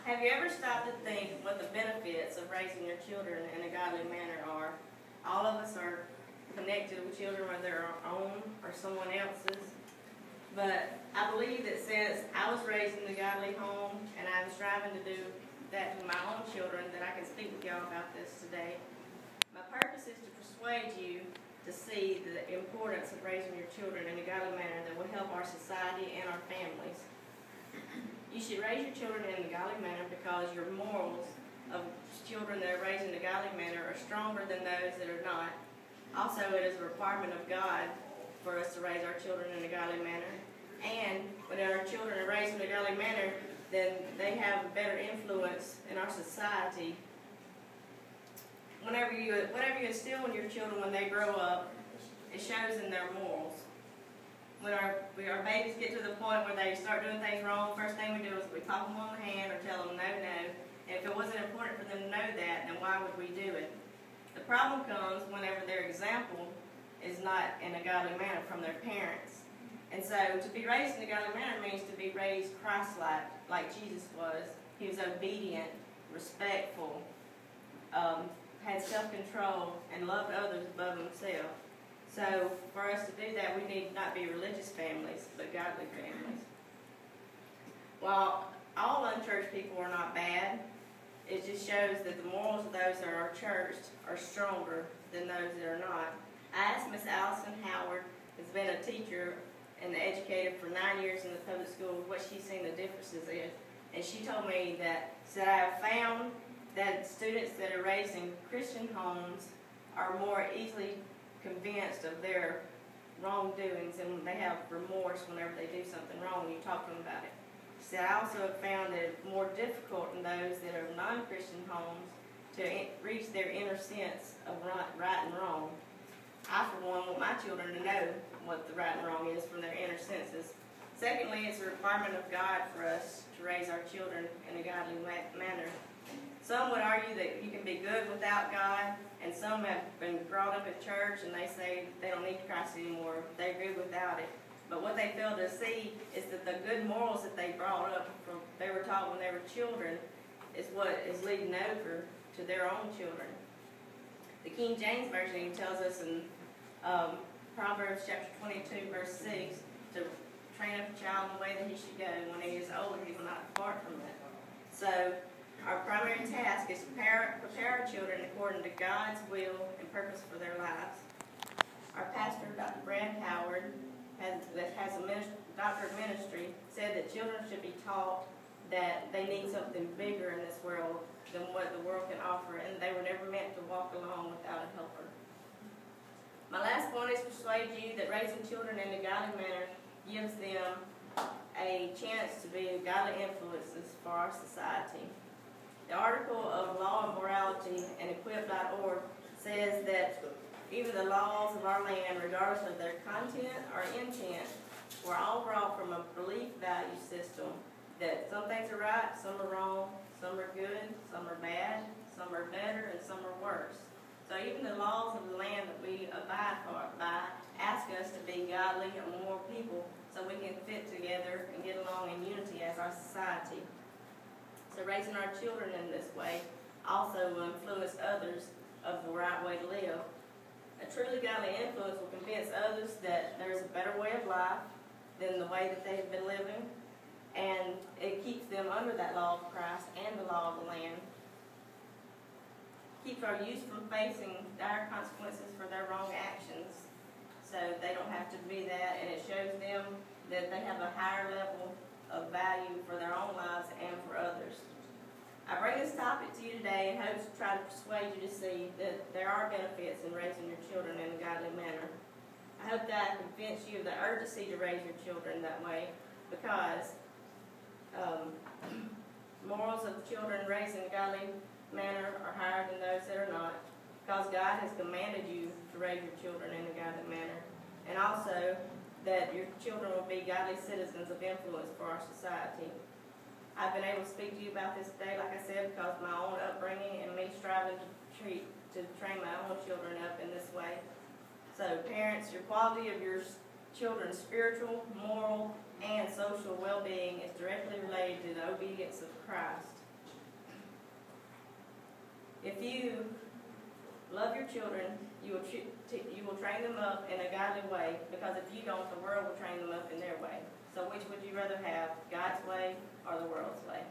Have you ever stopped to think what the benefits of raising your children in a godly manner are? All of us are connected with children, whether they're our own or someone else's. But I believe that since I was raised in a godly home and I'm striving to do that to my own children, that I can speak with y'all about this today. My purpose is to persuade you to see the importance of raising your children in a godly manner that will help our society and our families. You should raise your children in a godly manner because your morals of children that are raised in a godly manner are stronger than those that are not. Also, it is a requirement of God for us to raise our children in a godly manner. And when our children are raised in a godly manner, then they have a better influence in our society. Whatever you instill in your children when they grow up, it shows in their morals. When our babies get to the point where they start doing things wrong, first thing we do is we pop them on the hand or tell them no, no. And if it wasn't important for them to know that, then why would we do it? The problem comes whenever their example is not in a godly manner from their parents. And so to be raised in a godly manner means to be raised Christ-like, like Jesus was. He was obedient, respectful, had self-control, and loved others above himself. So for us to do that, we need not be religious families, but godly families. While all unchurched people are not bad, it just shows that the morals of those that are churched are stronger than those that are not. I asked Miss Allison Howard, who's been a teacher and educated for 9 years in the public schools, what she's seen the differences is. And she told me that, I have found that students that are raised in Christian homes are more easily convinced of their wrongdoings, and they have remorse whenever they do something wrong when you talk to them about it. She said, I also have found that it's more difficult in those that are non-Christian homes to reach their inner sense of right and wrong. I, for one, want my children to know what the right and wrong is from their inner senses. Secondly, it's a requirement of God for us to raise our children in a godly manner. Some would argue that you can be good without God, and some have been brought up in church and they say they don't need Christ anymore. They're good without it. But what they fail to see is that the good morals that they brought up, they were taught when they were children, is what is leading over to their own children. The King James Version tells us in Proverbs chapter 22, verse 6, to train up a child in the way that he should go. When he is older, he will not depart from it. So our primary task is to prepare our children according to God's will and purpose for their lives. Our pastor, Dr. Brad Howard, that has a doctorate of ministry, said that children should be taught that they need something bigger in this world than what the world can offer, and they were never meant to walk alone without a helper. My last point is to persuade you that raising children in a godly manner gives them a chance to be godly influences for our society. The article of Law and Morality and Equip.org says that even the laws of our land, regardless of their content or intent, were all brought from a belief value system that some things are right, some are wrong, some are good, some are bad, some are better, and some are worse. So even the laws of the land that we abide by ask us to be godly and moral people so we can fit together and get along in unity as our society. So raising our children in this way also will influence others of the right way to live. A truly godly influence will convince others that there's a better way of life than the way that they've been living, and it keeps them under that law of Christ and the law of the land. Keeps our youth from facing dire consequences for their wrong actions, so they don't have to be that, and it shows them that they have a higher level of value for their own lives and for others. I bring this topic to you today in hopes to try to persuade you to see that there are benefits in raising your children in a godly manner. I hope that I convince you of the urgency to raise your children that way, because morals of children raised in a godly manner are higher than those that are not, because God has commanded you to raise your children in a godly manner, and also that your children will be godly citizens of influence for our society. I've been able to speak to you about this today, like I said, because of my own upbringing and me striving to train my own children up in this way. So parents, your quality of your children's spiritual, moral, and social well-being is directly related to the obedience of Christ. If you love your children, you will train them up in a godly way, because if you don't, the world will train them up in their way. So which would you rather have, God's way or the world's way?